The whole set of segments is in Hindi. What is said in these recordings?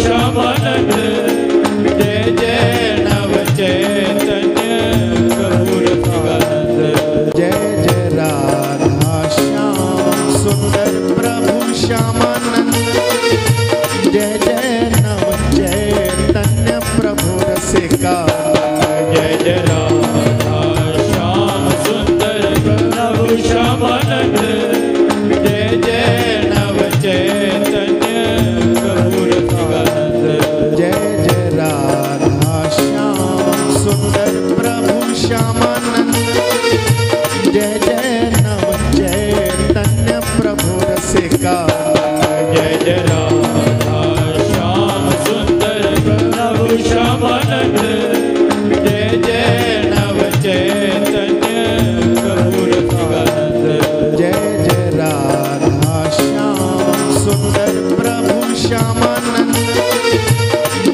श्यामानंद जय जय नव चैतन्य प्रभु रसिकानंद जय जय राधा श्याम सुंदर प्रभु श्यामानंद जय जय नव चैतन्य प्रभु रसिकानंद जय जय राधा श्याम सुंदर प्रभु श्यामानंद जय जय नव चैतन्य प्रभु रसिकानंद जय जय राधा श्याम सुंदर प्रभु श्यामानंद जय जय नव चैतन्य प्रभु रसिकानंद जय जय राधा श्याम सुंदर प्रभु श्यामानंद जय जय नव चैतन्य प्रभु रसिकानंद जय जय राधा श्याम सुंदर प्रभु श्यामानंद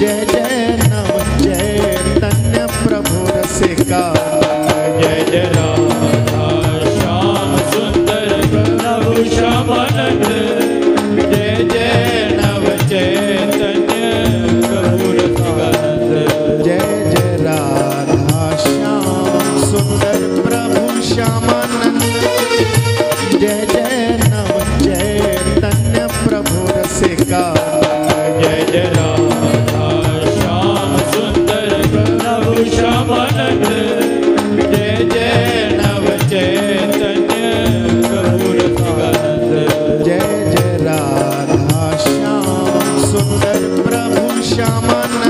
जय जय नव चैतन्य प्रभु रसिकानंद जय जय राधा श्याम सुंदर प्रभु श्यामानंद जय जय नव चैतन्य प्रभु रसिकानंद जय जय राधा श्याम सुंदर प्रभु श्यामानंद जय जय नव चैतन्य प्रभु रसिकानंद जय जय राधा श्याम सुंदर प्रभु श्यामानंद जय जय नव चैतन्य प्रभु रसिकानंद जय जय राधा श्याम सुंदर प्रभु श्यामानंद